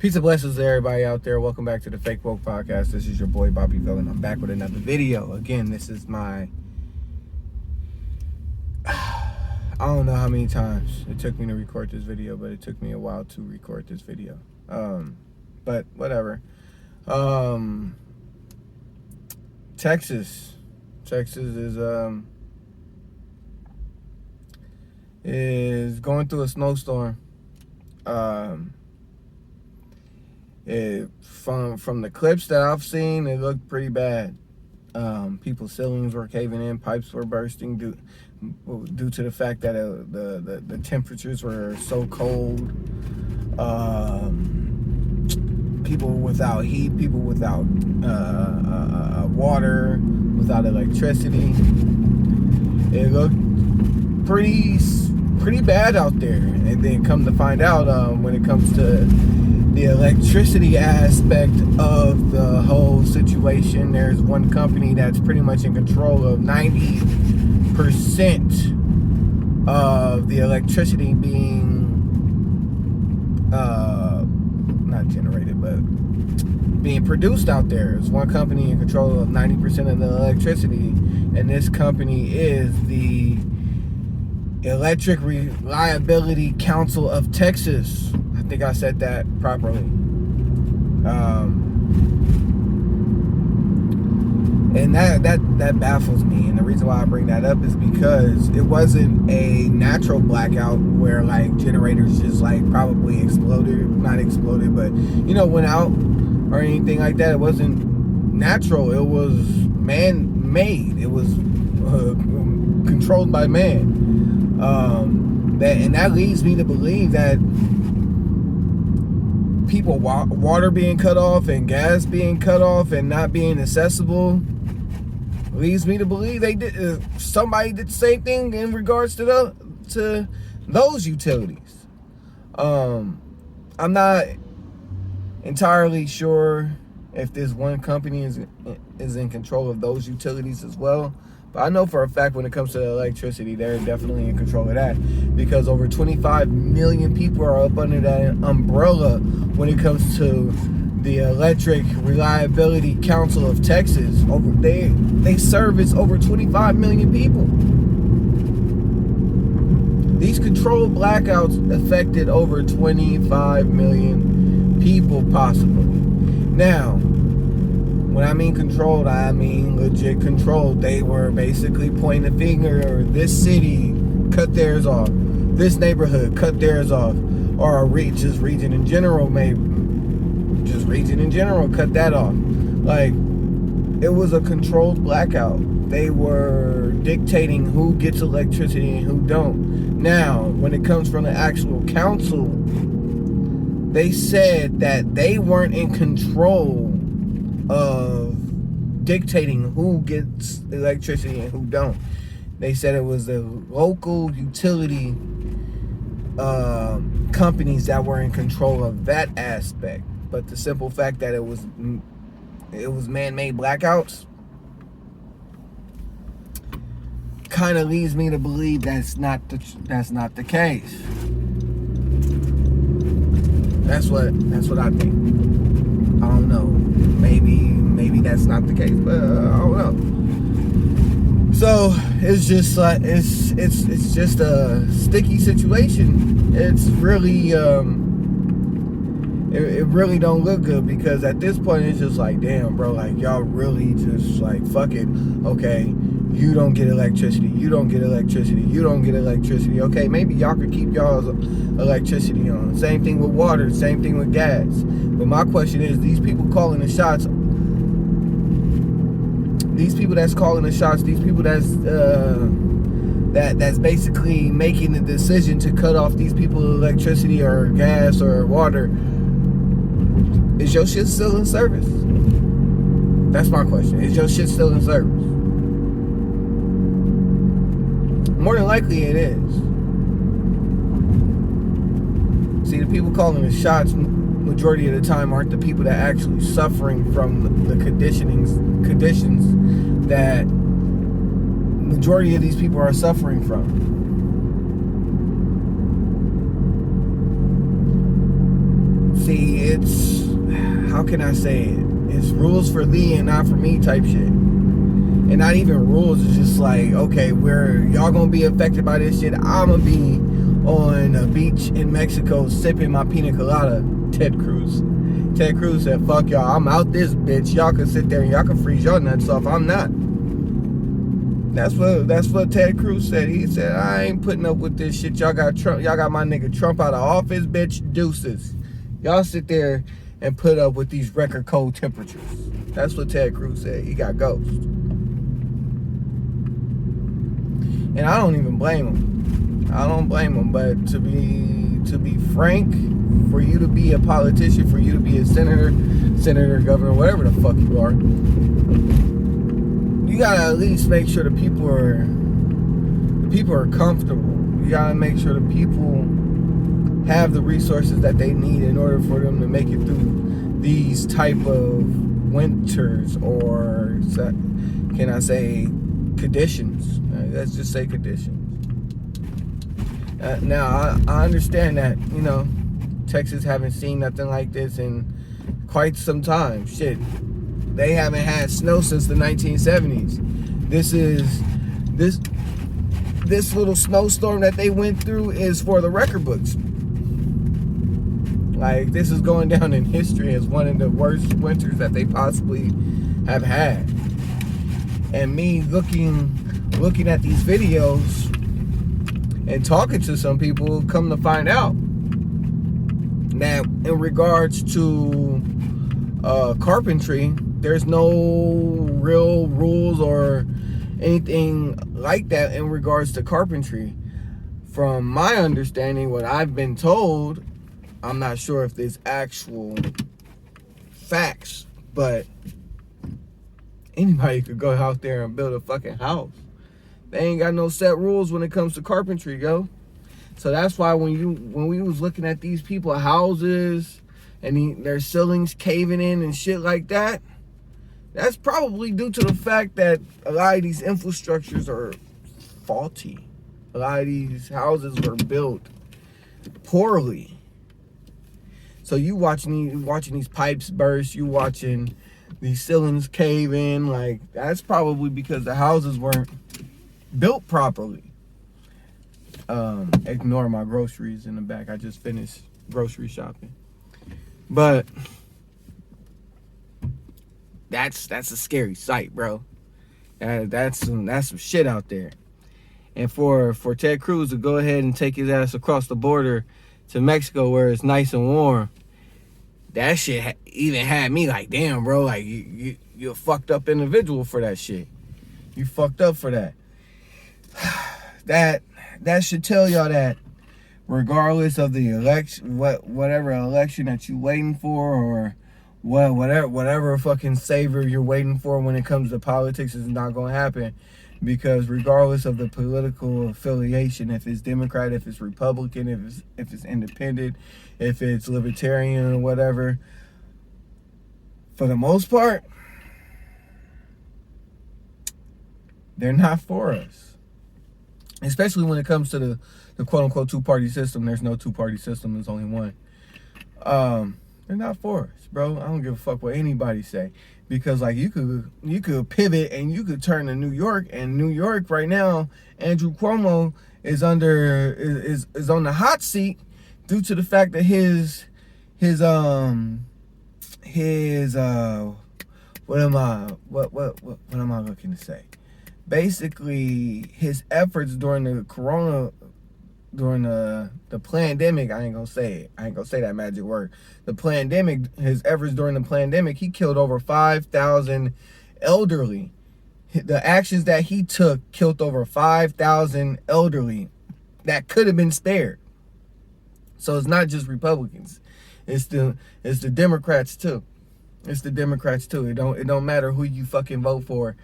Peace and blessings to everybody out there. Welcome back to the Fake Woke Podcast. This is your boy Bobby VILN. I'm back with another video. Again, this is my... I don't know how many times it took me to record this video, but it took me a while to record this video. But whatever. Texas is going through a snowstorm. From the clips that I've seen, it looked pretty bad. People's ceilings were caving in, pipes were bursting due to the fact that the temperatures were so cold. People without heat, people without water, without electricity. It looked pretty bad out there. And then come to find out, when it comes to the electricity aspect of the whole situation, there's one company that's pretty much in control of 90% of the electricity being not generated, but being produced out there. There's one company in control of 90% of the electricity, and this company is the Electric Reliability Council of Texas. I think I said that properly. And that baffles me. And the reason why I bring that up is because it wasn't a natural blackout where like generators just like probably not exploded, but went out or anything like that. It wasn't natural. It was man-made. It was controlled by man. That leads me to believe that people, water being cut off and gas being cut off and not being accessible, leads me to believe somebody did the same thing in regards to those utilities. I'm not entirely sure if this one company is in control of those utilities as well. But I know for a fact when it comes to electricity, they're definitely in control of that, because over 25 million people are up under that umbrella when it comes to the Electric Reliability Council of Texas. They service over 25 million people. These controlled blackouts affected over 25 million people possibly. Now, when I mean controlled, I mean legit controlled. They were basically pointing a finger, this city, cut theirs off. This neighborhood, cut theirs off. Or just region in general, cut that off. Like, it was a controlled blackout. They were dictating who gets electricity and who don't. Now, when it comes from the actual council, they said that they weren't in control of dictating who gets electricity and who don't. They said it was the local utility companies that were in control of that aspect. But the simple fact that it was man-made blackouts kind of leads me to believe that's not the case. That's what I think. I don't know. Maybe that's not the case, but I don't know. So it's just like it's just a sticky situation. It's really it really don't look good, because at this point it's just like, damn, bro, like y'all really just like, fuck it. Okay, you don't get electricity. You don't get electricity. You don't get electricity. Okay, maybe y'all could keep y'all's electricity on. Same thing with water. Same thing with gas. But my question is, these people calling the shots, these people that's that's basically making the decision to cut off these people electricity or gas or water, is your shit still in service? That's my question. Is your shit still in service? More than likely it is. See, the people calling the shots majority of the time aren't the people that are actually suffering from the conditions that majority of these people are suffering from. See, it's, how can I say it? It's rules for thee and not for me type shit. And not even rules, it's just like, okay, where y'all gonna be affected by this shit, I'm gonna be on a beach in Mexico sipping my pina colada. Ted Cruz said, fuck y'all, I'm out this bitch. Y'all can sit there and y'all can freeze your nuts off. I'm not. That's what Ted Cruz said. He said, I ain't putting up with this shit. Y'all got Trump, y'all got my nigga Trump out of office, bitch. Deuces. Y'all sit there and put up with these record cold temperatures. That's what Ted Cruz said. He got ghost. And I don't even blame him. I don't blame him. But to be frank, for you to be a politician, for you to be a senator, governor, whatever the fuck you are, you gotta at least make sure the people are comfortable. You gotta make sure the people have the resources that they need in order for them to make it through these type of winters, or can I say conditions? Let's just say conditions. Now I understand that, you know, Texas haven't seen nothing like this in quite some time. Shit, they haven't had snow since the 1970s. This little snowstorm that they went through is for the record books. Like, this is going down in history as one of the worst winters that they possibly have had. And me looking at these videos and talking to some people, come to find out that in regards to carpentry, there's no real rules or anything like that in regards to carpentry. From my understanding, what I've been told, I'm not sure if there's actual facts, but anybody could go out there and build a fucking house. They ain't got no set rules when it comes to carpentry, yo. So that's why when we was looking at these people's houses and their ceilings caving in and shit like that, that's probably due to the fact that a lot of these infrastructures are faulty. A lot of these houses were built poorly. So you watching these pipes burst, you watching these ceilings cave in, like, that's probably because the houses weren't built properly. Ignore my groceries in the back. I just finished grocery shopping. But that's a scary sight, bro. That's some shit out there. And for Ted Cruz to go ahead and take his ass across the border to Mexico where it's nice and warm, that shit even had me like, damn, bro, like you're a fucked up individual for that shit. You fucked up for that. That should tell y'all that regardless of the election, whatever election that you waiting for, or whatever fucking savior you're waiting for when it comes to politics, is not gonna happen. Because regardless of the political affiliation, if it's Democrat, if it's Republican, if it's independent, if it's libertarian or whatever, for the most part, they're not for us. Especially when it comes to the quote-unquote two-party system. There's no two-party system. There's only one. They're not for us, bro. I don't give a fuck what anybody say. Because, like, you could pivot and you could turn to New York. And New York right now, Andrew Cuomo is on the hot seat due to the fact that his what am I looking to say? Basically, his efforts during the pandemic, I ain't gonna say that magic word. His efforts during the pandemic, he killed over 5,000 elderly. The actions that he took killed over 5,000 elderly that could have been spared. So it's not just Republicans. It's the Democrats too. It's the Democrats too. It don't matter who you fucking vote for.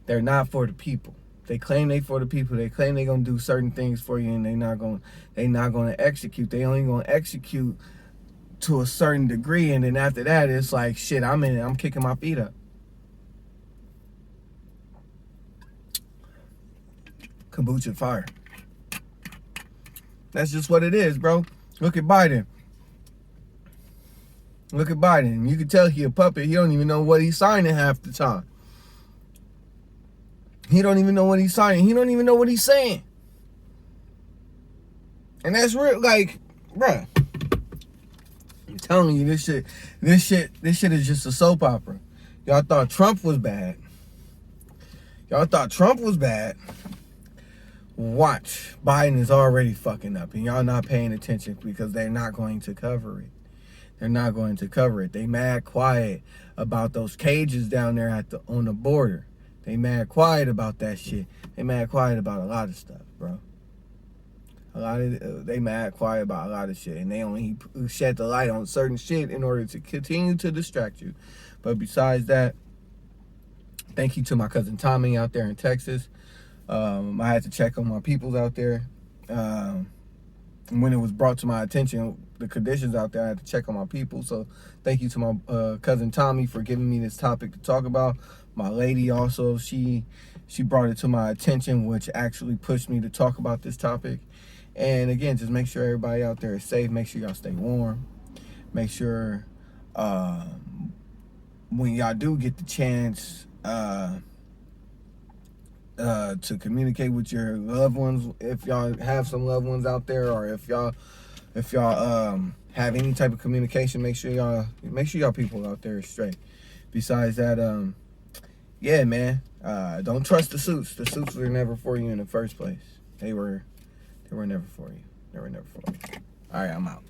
They're not for the people. They claim they for the people. They claim they gonna do certain things for you, and they not gonna execute. They only gonna execute to a certain degree, and then after that, it's like, shit, I'm kicking my feet up. Kombucha fire. That's just what it is, bro. Look at Biden. Look at Biden. You can tell he a puppet. He don't even know what he's signing half the time. He don't even know what he's signing. He don't even know what he's saying. And that's real, like, bruh. I'm telling you, this shit is just a soap opera. Y'all thought Trump was bad. Watch. Biden is already fucking up, and y'all not paying attention because they're not going to cover it. They mad quiet about those cages down there on the border. They mad quiet about that shit. They mad quiet about a lot of stuff, bro. They mad quiet about a lot of shit, and they only shed the light on certain shit in order to continue to distract you. But besides that, thank you to my cousin Tommy out there in Texas. I had to check on my peoples out there. When it was brought to my attention, the conditions out there, I had to check on my people. So thank you to my cousin Tommy for giving me this topic to talk about. My lady also, she brought it to my attention, which actually pushed me to talk about this topic. And again, just make sure everybody out there is safe. Make sure y'all stay warm. Make sure when y'all do get the chance to communicate with your loved ones, if y'all have some loved ones out there, or if y'all have any type of communication, make sure y'all people out there is straight. Besides that, yeah, man, don't trust the suits. The suits were never for you in the first place. They were never for you. All right, I'm out.